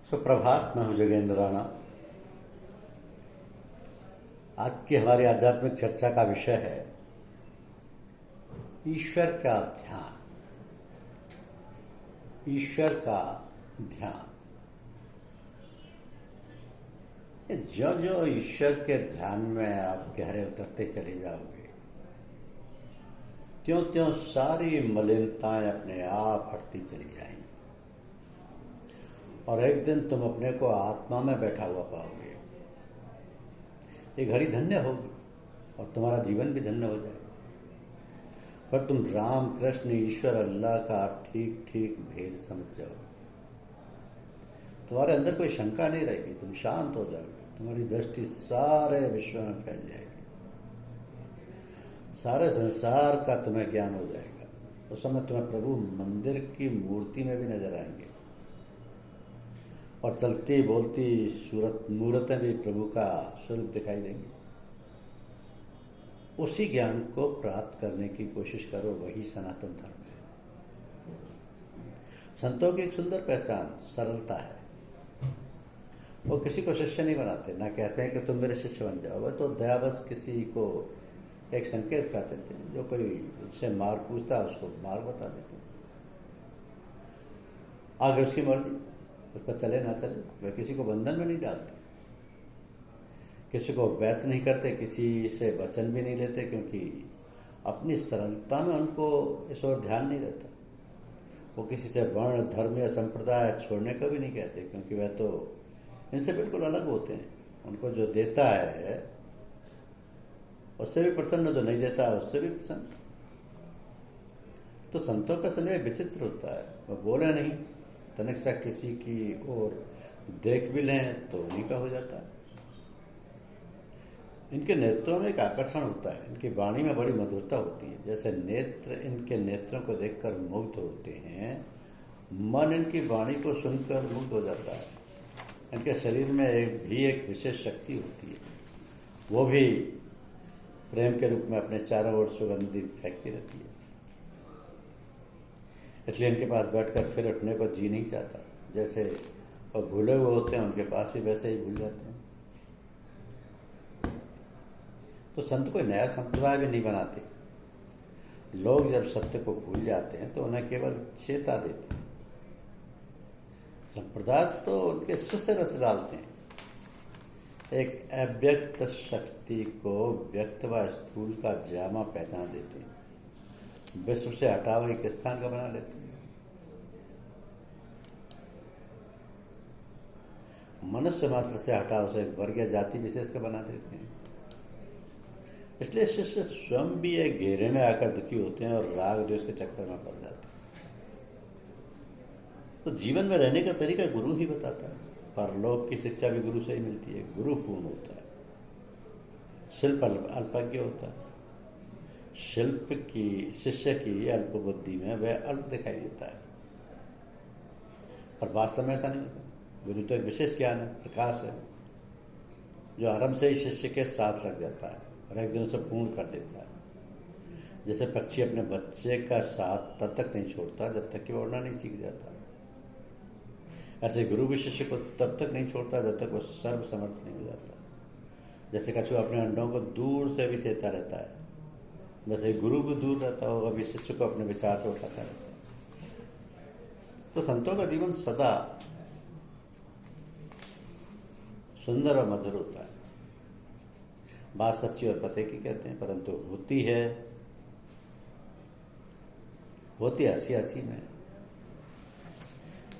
सुप्रभात। मैं हूं जोगेंद्र राणा। आज की हमारी आध्यात्मिक चर्चा का विषय है ईश्वर का ध्यान। ईश्वर का ध्यान। जो जो ईश्वर के ध्यान में आप गहरे उतरते चले जाओगे, त्यों त्यों सारी मलिनताएं अपने आप हटती चली जाएंगी और एक दिन तुम अपने को आत्मा में बैठा हुआ पाओगे। ये घड़ी धन्य होगी और तुम्हारा जीवन भी धन्य हो जाएगा। पर तुम राम, कृष्ण, ईश्वर, अल्लाह का ठीक ठीक भेद समझ जाओगे। तुम्हारे अंदर कोई शंका नहीं रहेगी, तुम शांत हो जाओगे। तुम्हारी दृष्टि सारे विश्व में फैल जाएगी, सारे संसार का तुम्हें ज्ञान हो जाएगा। उस समय तुम्हें प्रभु मंदिर की मूर्ति में भी नजर आएंगे और चलती बोलती मूर्तें भी प्रभु का स्वरूप दिखाई देंगी। उसी ज्ञान को प्राप्त करने की कोशिश करो, वही सनातन धर्म है। संतों की एक सुंदर पहचान सरलता है। वो किसी को शिष्य नहीं बनाते, ना कहते हैं कि तुम मेरे शिष्य बन जाओ। वह तो दयावश किसी को एक संकेत कर देते हैं। जो कोई उससे मार्ग पूछता है उसको मार्ग बता देते हैं। आगे उसकी मर्जी, उस पर चले ना चले। वे किसी को बंधन में नहीं डालते, किसी को व्यर्थ नहीं करते, किसी से वचन भी नहीं लेते, क्योंकि अपनी सरलता में उनको इस ओर ध्यान नहीं रहता। वो किसी से वर्ण, धर्म या संप्रदाय छोड़ने का भी नहीं कहते, क्योंकि वह तो इनसे बिल्कुल अलग होते हैं। उनको जो देता है उससे भी प्रसन्न, जो नहीं देता है उससे भी प्रसन्न। तो संतों का स्नेह विचित्र होता है। वह बोले नहीं, तनिक सा किसी की ओर देख भी लें तो उन्हीं का हो जाता है। इनके नेत्रों में एक आकर्षण होता है, इनकी वाणी में बड़ी मधुरता होती है। जैसे नेत्र इनके नेत्रों को देखकर मुग्ध होते हैं, मन इनकी वाणी को सुनकर मुग्ध हो जाता है। इनके शरीर में एक विशेष शक्ति होती है, वो भी प्रेम के रूप में अपने चारों ओर सुगंधी फेंकती रहती है। इसलिए इनके पास बैठकर फिर उठने को जी नहीं चाहता। जैसे वो भूले हुए होते हैं, उनके पास भी वैसे ही भूल जाते हैं। तो संत कोई नया संप्रदाय भी नहीं बनाते। लोग जब सत्य को भूल जाते हैं तो उन्हें केवल चेता देते हैं। संप्रदाय तो उनके शिष्य रच डालते हैं। एक अव्यक्त शक्ति को व्यक्त व स्थूल का जामा पहचान देते हैं। विश्व से हटाव एक स्थान का बना लेते हैं। मनुष्य मात्र से हटाव से वर्ग या जाति विशेष का बना देते हैं। इसलिए शिष्य स्वयं भी एक घेरे में आकर दुखी होते हैं और राग द्वेष के चक्कर में पड़ जाते हैं। तो जीवन में रहने का तरीका गुरु ही बताता है। परलोक की शिक्षा भी गुरु से ही मिलती है। गुरु पूर्ण होता है, शिल्प अल्पज्ञ होता है। शिल्प की शिष्य की अल्प बुद्धि में वह अल्प दिखाई देता है, पर वास्तव में ऐसा नहीं होता। गुरु तो एक विशेष ज्ञान है, प्रकाश है, जो आरंभ से ही शिष्य के साथ रख जाता है और एक दिन उसे पूर्ण कर देता है। जैसे पक्षी अपने बच्चे का साथ तब तक नहीं छोड़ता जब तक कि वो उड़ना नहीं सीख जाता, ऐसे गुरु भी शिष्य को तब तक नहीं छोड़ता जब तक वो सर्व समर्थ नहीं हो जाता। जैसे कछुआ अपने अंडों को दूर से भी सेता रहता है, वैसे गुरु भी दूर रहता होगा, भी शिष्य को अपने विचार से उठाता रहता है। तो संतों का जीवन सदा सुंदर और मधुर होता है। बात सच्ची और पते की कहते हैं, परंतु होती हंसी हंसी में।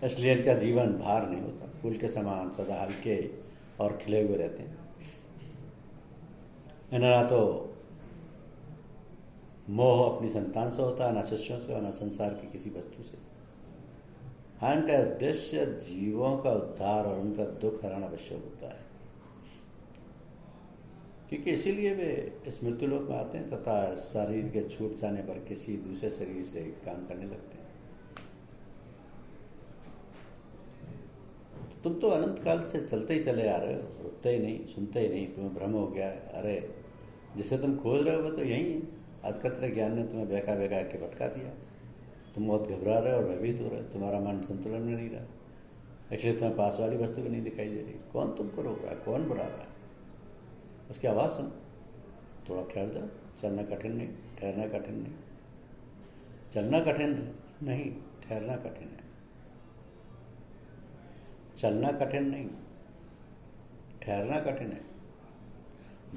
इसलिए इनका जीवन भार नहीं होता। फूल के समान सदा हल्के और खिले हुए रहते हैं। इन्हें ना तो मोह अपनी संतान से होता है, ना शिष्यों से और ना संसार की किसी वस्तु से। हाँ, इनका उद्देश्य जीवों का उद्धार और उनका दुख हरण अवश्य होता है, क्योंकि इसीलिए वे इस मृत्युलोक में आते हैं तथा शरीर के छूट जाने पर किसी दूसरे शरीर से काम करने लगते हैं। तुम तो अनंत काल से चलते ही चले आ रहे हो, रुकते ही नहीं, सुनते ही नहीं। तुम्हें भ्रम हो गया है। अरे जिसे तुम खोज रहे हो वो तो यही है। अधकतरे ज्ञान ने तुम्हें बहका बहका के भटका दिया। तुम बहुत घबरा रहे हो और भयभीत हो रहे हो। तुम्हारा मन संतुलन में नहीं रहा। इसलिए तुम्हें पास वाली वस्तु भी नहीं दिखाई दे रही। कौन तुमको रोक रहा है, कौन बुला रहा है? उसकी आवाज़ सुनो, थोड़ा ठहर जाओ। चलना कठिन नहीं, ठहरना कठिन नहीं। चलना कठिन नहीं, ठहरना कठिन है। चलना कठिन नहीं, ठहरना कठिन है।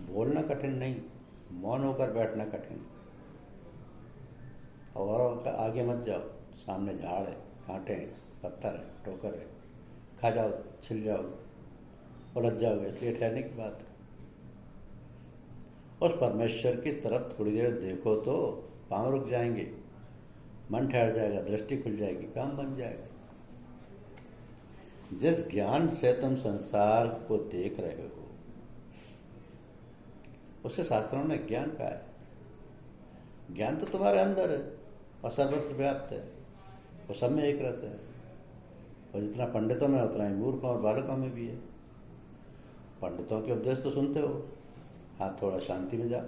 बोलना कठिन नहीं, मौन होकर बैठना कठिन। और आगे मत जाओ, सामने झाड़ है, कांटे हैं, पत्थर है, ठोकर है, खा जाओ, छिल जाओ, उलझ जाओगे, इसलिए ठहरने की बात है। उस परमेश्वर की तरफ थोड़ी देर देखो तो पांव रुक जाएंगे, मन ठहर जाएगा, दृष्टि खुल जाएगी, काम बन जाएगा। जिस ज्ञान से तुम संसार को देख रहे हो उससे शास्त्रों ने ज्ञान कहा है। ज्ञान तो तुम्हारे अंदर है और सर्वत्र व्याप्त है, वो सब में एक रस है। और जितना पंडितों में उतना ही मूर्खों और बालकों में भी है। पंडितों के उपदेश तो सुनते हो, हाँ थोड़ा शांति में जाओ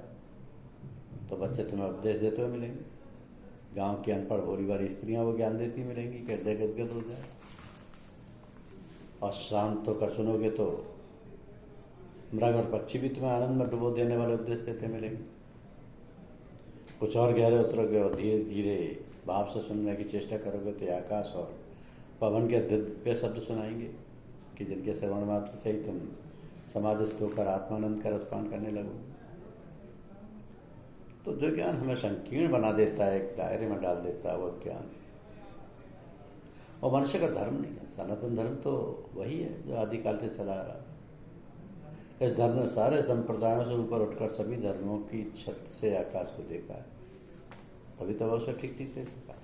तो बच्चे तुम्हें उपदेश देते हुए मिलेंगे। गांव की अनपढ़ भोली वाली स्त्रियां वो ज्ञान देती मिलेंगी कि हृदय गदगद हो जाए। और शांत होकर सुनोगे तो मृग और पक्षी भी तुम्हें आनंद में डुबो देने वाले उपदेश देते मिलेंगे। कुछ और गहरे उतरोगे और धीरे धीरे भाव से सुनने की चेष्टा करोगे तो आकाश और पवन के दिव्य शब्द सुनाएंगे कि जिनके श्रवण मात्र से ही तुम समाधिस्थ होकर आत्मानंद का रसपान करने लगो। तो जो ज्ञान हमें संकीर्ण बना देता है, एक दायरे में डाल देता है, वो ज्ञान और मनुष्य का धर्म नहीं है। सनातन धर्म तो वही है जो आदिकाल से चला आ रहा है। इस धर्म ने सारे संप्रदायों से ऊपर उठकर सभी धर्मों की छत से आकाश को देखा है, तभी तो उसे ठीक ठीक दे सका।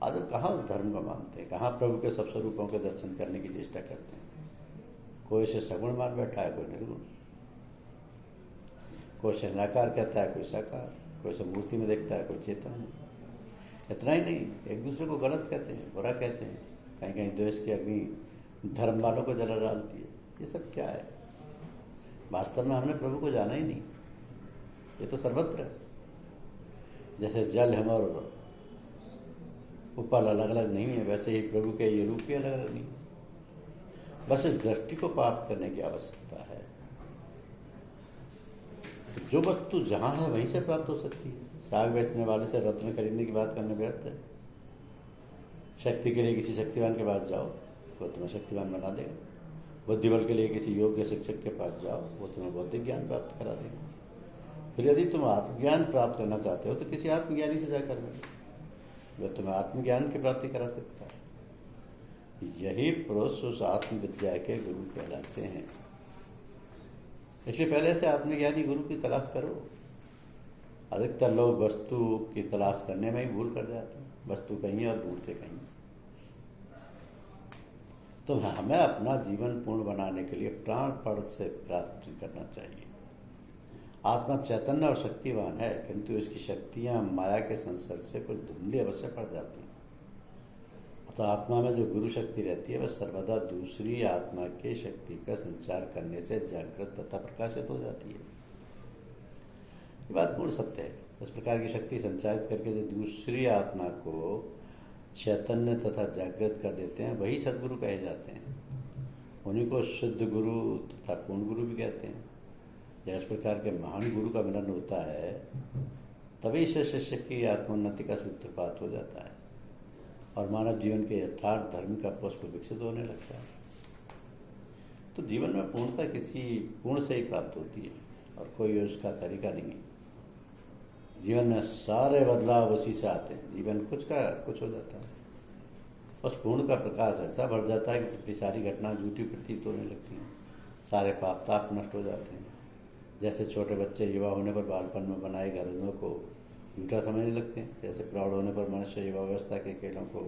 आज हम कहाँ उस धर्म को मानते हैं, कहाँ प्रभु के सब स्वरूपों के दर्शन करने की चेष्टा करते हैं। कोई इसे सगुण मान बैठा है, कोई निर्गुण, कोई इसे निराकार कहता है, कोई साकार, कोई इसे मूर्ति में देखता है, कोई चेतन में। इतना ही नहीं, एक दूसरे को गलत कहते हैं, बुरा कहते हैं, कहीं कहीं द्वेष की अग्नि धर्म वालों को जला डालती है। ये सब क्या है? वास्तव में हमने प्रभु को जाना ही नहीं। ये तो सर्वत्र है। जैसे जल हम और उपल अलग अलग नहीं है, वैसे ही प्रभु के ये रूप भी अलग अलग नहीं। बस इस दृष्टि को प्राप्त करने की आवश्यकता है। तो जो वस्तु जहां है वहीं से प्राप्त हो सकती है। साग बेचने वाले से रत्न खरीदने की बात करना व्यर्थ है। शक्ति के लिए किसी शक्तिवान के पास जाओ, वो तुम्हें शक्तिवान बना देगा। बुद्धिबल के लिए किसी योग्य शिक्षक के पास जाओ, वो तुम्हें बौद्धिक ज्ञान प्राप्त करा देगा। फिर यदि तुम आत्मज्ञान प्राप्त करना चाहते हो तो किसी आत्मज्ञानी से जाकर मिलो, वह तुम्हें आत्मज्ञान की प्राप्ति करा सकता है। यही पुरुष उस आत्मविद्या के गुरु कहलाते हैं। इसलिए पहले से आत्मज्ञानी गुरु की तलाश करो। अधिकतर लोग वस्तु की तलाश करने में ही भूल कर जाते हैं। वस्तु कहीं और ढूंढते कहीं। तो हमें अपना जीवन पूर्ण बनाने के लिए प्राणपण से प्रार्थना करना चाहिए। आत्मा चैतन्य और शक्तिवान है, किंतु इसकी शक्तियां माया के संसर्ग से कुछ धुंधली अवश्य पड़ जाती हैं। तो आत्मा में जो गुरु शक्ति रहती है वह सर्वदा दूसरी आत्मा के शक्ति का संचार करने से जागृत तथा प्रकाशित हो जाती है। ये बात पूर्ण सत्य है। इस प्रकार की शक्ति संचारित करके जो दूसरी आत्मा को चैतन्य तथा जागृत कर देते हैं वही सद्गुरु कहे जाते हैं। उन्हीं को शुद्ध गुरु तथा पूर्ण गुरु भी कहते हैं। जब इस प्रकार के महान गुरु का मिलन होता है तभी से शिष्य की आत्मोन्नति का सूत्रपात हो जाता है और मानव जीवन के यथार्थ धर्म का पुष्प विकसित होने लगता है। तो जीवन में पूर्णता किसी पूर्ण से ही प्राप्त होती है और कोई उसका तरीका नहीं है। जीवन में सारे बदलाव उसी से आते हैं। जीवन कुछ का कुछ हो जाता है। उस पूर्ण का प्रकाश ऐसा बढ़ जाता है कि पिछली सारी घटना झूठी प्रतीत होने लगती हैं। सारे पाप ताप नष्ट हो जाते हैं। जैसे छोटे बच्चे युवा होने पर बालपन में बनाए घरों को झूठा समझने लगते हैं, जैसे प्रौढ़ होने पर मनुष्य युवावस्था के खेलों को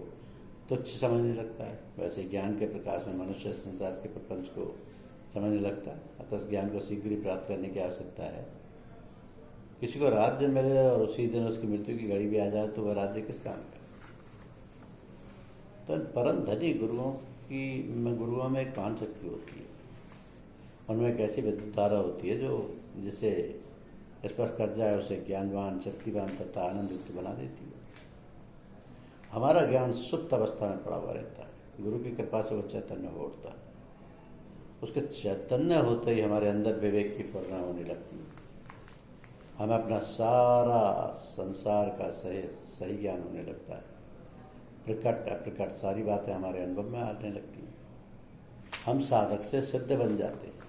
तुच्छ समझने लगता है, वैसे ज्ञान के प्रकाश में मनुष्य संसार के प्रपंच को समझने लगता है। अतः इस ज्ञान को शीघ्र ही प्राप्त करने की आवश्यकता है। किसी को राज्य मिले और उसी दिन उसकी मृत्यु की घड़ी भी आ जाए तो वह राज्य किस काम का? तो परम धनी गुरुओं में एक प्राण शक्ति होती है। उनमें एक ऐसी विद्युत धारा होती है जो जिसे स्पर्श कर जाए उसे ज्ञानवान, शक्तिवान तथा आनंद युक्त बना देती है। हमारा ज्ञान सुप्त अवस्था में पड़ा हुआ रहता है। गुरु की कृपा से वो चैतन्य हो उठता है। उसके चैतन्य होते ही हमारे अंदर विवेक की प्रेरणा होने लगती है। हमें अपना सारा संसार का सही सही ज्ञान होने लगता है। प्रकट अप्रकट सारी बातें हमारे अनुभव में आने लगती हैं। हम साधक से सिद्ध बन जाते हैं।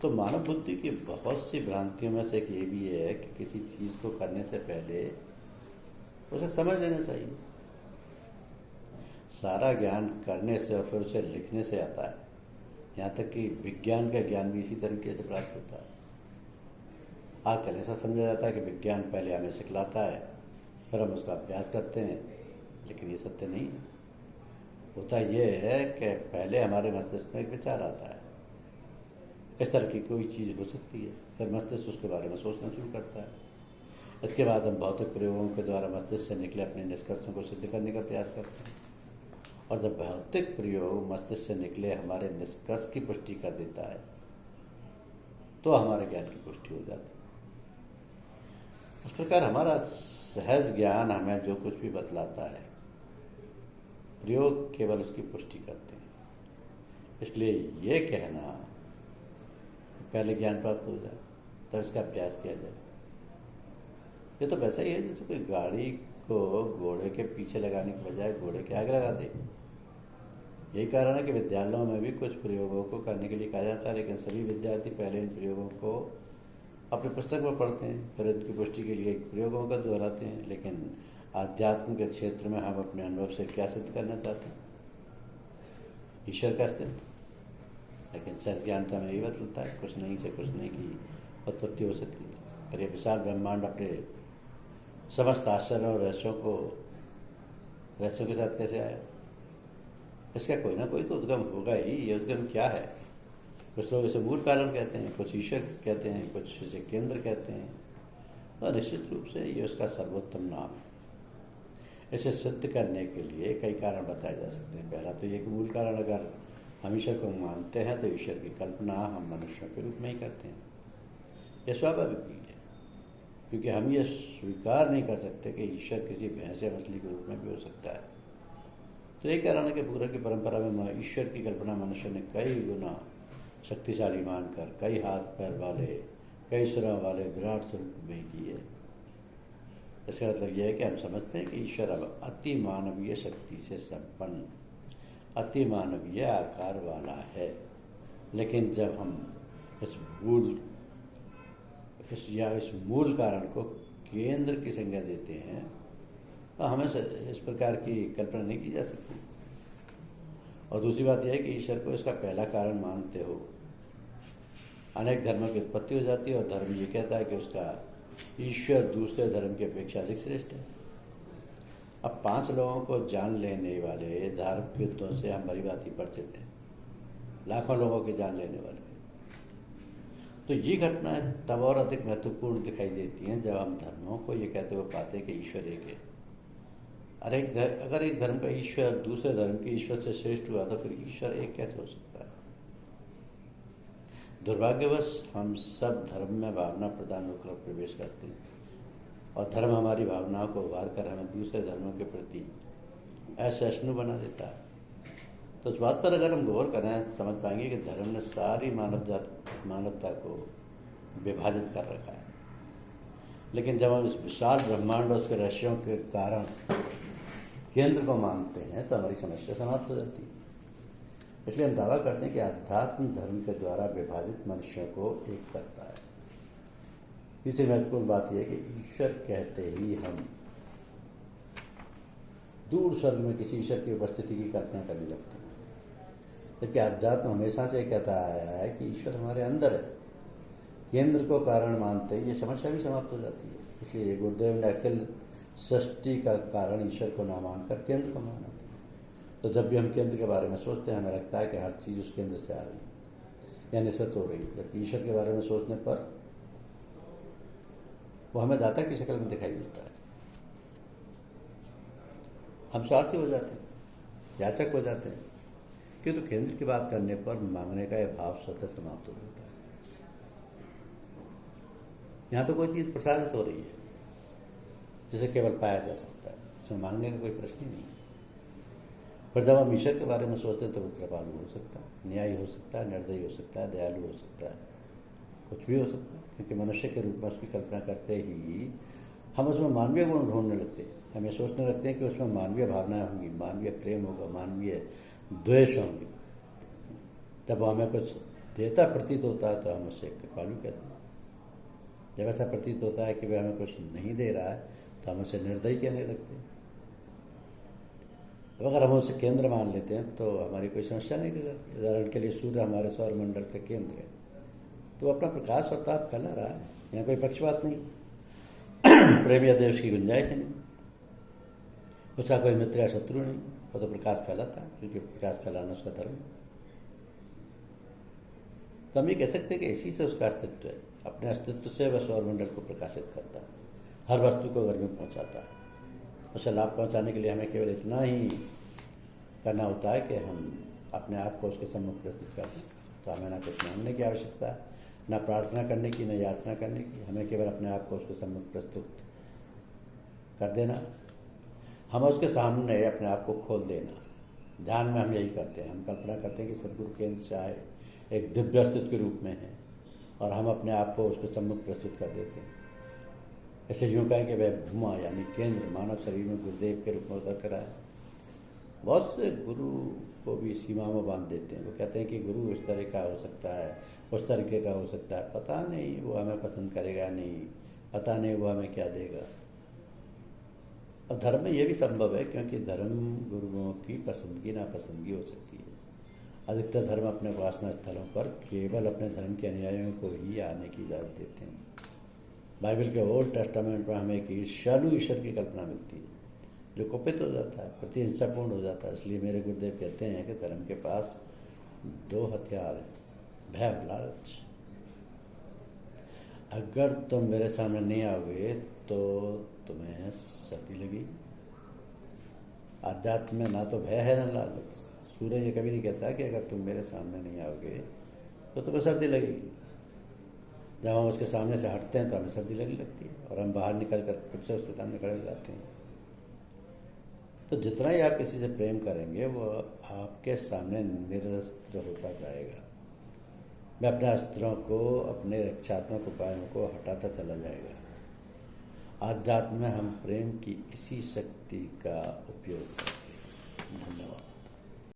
तो मानव बुद्धि की बहुत सी भ्रांतियों में से एक ये भी है कि किसी चीज़ को करने से पहले उसे समझ लेना चाहिए। सारा ज्ञान करने से और फिर उसे लिखने से आता है। यहाँ तक कि विज्ञान का ज्ञान भी इसी तरीके से प्राप्त होता है। आजकल ऐसा समझा जाता है कि विज्ञान पहले हमें सिखलाता है, फिर हम उसका अभ्यास करते हैं, लेकिन ये सत्य नहीं है। होता यह है कि पहले हमारे मस्तिष्क में एक विचार आता है, इस तरह की कोई चीज़ हो सकती है, फिर मस्तिष्क उसके बारे में सोचना शुरू करता है। इसके बाद हम भौतिक प्रयोगों के द्वारा मस्तिष्क से निकले अपने निष्कर्षों को सिद्ध करने का प्रयास करते हैं। और जब भौतिक प्रयोग मस्तिष्क से निकले हमारे निष्कर्ष की पुष्टि कर देता है, तो हमारे ज्ञान की पुष्टि हो जाती है। उस प्रकार हमारा सहज ज्ञान हमें जो कुछ भी बतलाता है, प्रयोग केवल उसकी पुष्टि करते हैं। इसलिए ये कहना पहले ज्ञान प्राप्त हो जाए तब इसका अभ्यास किया जाए, ये तो वैसा ही है जैसे कोई गाड़ी को घोड़े के पीछे लगाने के बजाय घोड़े के आगे लगा दे। यही कारण है कि विद्यालयों में भी कुछ प्रयोगों को करने के लिए कहा जाता है, लेकिन सभी विद्यार्थी पहले इन प्रयोगों को अपनी पुस्तक में पढ़ते हैं, फिर इनकी पुष्टि के लिए प्रयोगों का दोहराते हैं। लेकिन आध्यात्म के क्षेत्र में हम अपने अनुभव से क्या सिद्ध करना चाहते हैं? ईश्वर का अस्तित्व। लेकिन सहज ज्ञान तो हमें यही बतलाता है कुछ नहीं से कुछ नहीं की उत्पत्ति हो सकती है। पर यह विशाल ब्रह्मांड अपने समस्त आश्चर्य और रहस्यों के साथ कैसे आया? इसका कोई ना कोई तो उद्गम होगा ही। ये उद्गम क्या है? कुछ लोग इसे मूल कारण कहते हैं, कुछ ईश्वर कहते हैं, कुछ इसे केंद्र कहते हैं, और निश्चित रूप से ये उसका सर्वोत्तम नाम है। इसे सिद्ध करने के लिए कई कारण बताए जा सकते हैं। पहला तो ये कि मूल कारण, अगर हम ईश्वर को मानते हैं तो ईश्वर की कल्पना हम मनुष्यों के रूप में ही करते हैं। यह स्वाभाविक भी है, क्योंकि हम ये स्वीकार नहीं कर सकते कि ईश्वर किसी भैंस या मछली के रूप में भी हो सकता है। तो यही कारण है कि पूर्व की परंपरा में ईश्वर की कल्पना मनुष्य ने कई गुना शक्तिशाली मानकर कई हाथ पैर वाले, कई सिरों वाले विराट स्वरूप में की है। इसका मतलब यह है कि हम समझते हैं कि ईश्वर अब अति मानवीय शक्ति से संपन्न, अति मानवीय आकार वाला है। लेकिन जब हम इस मूल कारण को केंद्र की संज्ञा देते हैं तो हमें इस प्रकार की कल्पना नहीं की जा सकती। और दूसरी बात यह है कि ईश्वर को इसका पहला कारण मानते हो, अनेक धर्मों की उत्पत्ति हो जाती है और धर्म ये कहता है कि उसका ईश्वर दूसरे धर्म की अपेक्षा अधिक श्रेष्ठ है। अब 5 लोगों को जान लेने वाले धार्मिक युद्धों से हम भली भांति परिचित हैं, लाखों लोगों की जान लेने वाले। तो ये घटनाएं तब और अधिक महत्वपूर्ण दिखाई देती हैं जब हम धर्मों को ये कहते हुए पाते हैं कि ईश्वर एक है। अगर एक धर्म का ईश्वर दूसरे धर्म के ईश्वर से श्रेष्ठ हुआ तो फिर ईश्वर एक कैसे हो सकता है? दुर्भाग्यवश हम सब धर्म में भावना प्रदान होकर प्रवेश करते हैं और धर्म हमारी भावनाओं को उभार कर हमें दूसरे धर्मों के प्रति असहिष्णु बना देता है। तो इस बात पर अगर हम गौर करें समझ पाएंगे कि धर्म ने सारी मानवता को विभाजित कर रखा है। लेकिन जब हम इस विशाल ब्रह्मांड और उसके रहस्यों के कारण केंद्र को मानते हैं तो हमारी समस्या समाप्त हो जाती है। इसलिए हम दावा करते हैं कि अध्यात्म धर्म के द्वारा विभाजित मनुष्यों को एक करता है। तीसरी महत्वपूर्ण बात यह है कि ईश्वर कहते ही हम दूर स्वर्ग में किसी ईश्वर की उपस्थिति की कल्पना करने लगते हैं, जबकि अध्यात्म हमेशा से कहता आया है कि ईश्वर हमारे अंदर है। केंद्र को कारण मानते ही ये समस्या भी समाप्त हो जाती है। इसलिए गुरुदेव ने अखिल सृष्टि का कारण ईश्वर को ना मानकर केंद्र को माना। तो जब भी हम केंद्र के बारे में सोचते हैं हमें लगता है कि हर चीज़ उस केंद्र से आ रही है या निश्चित हो रही है, जबकि ईश्वर के बारे में सोचने पर वो हमें दाता की शक्ल में दिखाई देता है। हम स्वार्थी हो जाते हैं, याचक हो जाते हैं, किंतु केंद्र की बात करने पर मांगने का यह भाव स्वतः समाप्त हो जाता है। यहाँ तो कोई चीज़ प्रसारित हो रही है जिसे केवल पाया जा सकता है, इसमें मांगने का कोई प्रश्न ही नहीं है। पर जब हम ईश्वर के बारे में सोचते हैं तो वो कृपालु हो सकता है, न्यायी हो सकता है, निर्दयी हो सकता है, दयालु हो सकता है, कुछ भी हो सकता है। क्योंकि मनुष्य के रूप में उसकी कल्पना करते ही हम उसमें मानवीय गुण ढूंढने लगते हैं, हमें सोचने लगते हैं कि उसमें मानवीय भावनाएं होंगी, मानवीय प्रेम होगा, मानवीय द्वेष होंगे। जब वो हमें कुछ देता प्रतीत होता है तो हम उसे कृपालु कहते हैं। जब ऐसा प्रतीत होता है कि वह हमें कुछ नहीं दे रहा है तो हम उसे निर्दयी कहने लगते हैं। अब अगर हम उसे केंद्र मान लेते हैं तो हमारी कोई समस्या नहीं रह जाती। उदाहरण के लिए सूर्य हमारे सौर मंडल का केंद्र है, तो अपना प्रकाश और ताप फैला रहा है, यहाँ कोई पक्षपात नहीं, प्रेम या द्वेष की गुंजाइश नहीं, उसका कोई मित्र या शत्रु नहीं, वो तो प्रकाश फैलाता है, क्योंकि प्रकाश फैलाना उसका धर्म है। तो हम ये कह सकते हैं कि इसी से उसका अस्तित्व है, अपने अस्तित्व से वह सौरमंडल को प्रकाशित करता है, हर वस्तु को घर में पहुँचाता है। उसे लाभ पहुँचाने के लिए हमें केवल इतना ही करना होता है कि हम अपने आप को उसके सम्मुख प्रस्तुत कर दें। तो हमें ना कुछ मांगने की आवश्यकता है, ना प्रार्थना करने की, न याचना करने की, हमें केवल अपने आप को उसके सम्मुख प्रस्तुत कर देना, हम उसके सामने अपने आप को खोल देना। ध्यान में हम यही करते हैं, हम कल्पना करते हैं कि सदगुरु केंद्र से आए एक दिव्य अस्तित्व के रूप में है और हम अपने आप को उसके सम्मुख प्रस्तुत कर देते हैं। ऐसे यूँ कहें कि वह भूमा यानी केंद्र मानव शरीर में गुरुदेव के रूप में उतर कर आए। बहुत से गुरु को भी सीमा में बांध देते हैं, वो कहते हैं कि गुरु इस तरह का हो सकता है, उस तरीके का हो सकता है, पता नहीं वो हमें पसंद करेगा नहीं, पता नहीं वो हमें क्या देगा। और धर्म में ये भी संभव है, क्योंकि धर्म गुरुओं की पसंदगी नापसंदगी हो सकती है। अधिकतर धर्म अपने उपासना स्थलों पर केवल अपने धर्म के अनुयायियों को ही आने की इजाज़त देते हैं। बाइबल के ओल्ड टेस्टामेंट में हमें एक ईर्ष्यालु ईश्वर की कल्पना मिलती है, जो कुपित हो जाता है, प्रतिहिंसापूर्ण हो जाता है। इसलिए मेरे गुरुदेव कहते हैं कि धर्म के पास दो हथियार हैं, भय और लालच। अगर तुम मेरे सामने नहीं आओगे तो तुम्हें सर्दी लगेगी। आध्यात्म में ना तो भय है ना लालच। सूर्य ये कभी नहीं कहता कि अगर तुम मेरे सामने नहीं आओगे तो तुम्हें सर्दी लगेगी। जब हम उसके सामने से हटते हैं तो हमें सर्दी लगने लगती है और हम बाहर निकल कर फिर से उसके सामने खड़े हो जाते हैं। तो जितना ही आप किसी से प्रेम करेंगे वो आपके सामने निरस्त्र होता जाएगा। मैं अपने अस्त्रों को, अपने रक्षात्मक उपायों को हटाता चला जाएगा। आध्यात्म में हम प्रेम की इसी शक्ति का उपयोग करते हैं। धन्यवाद।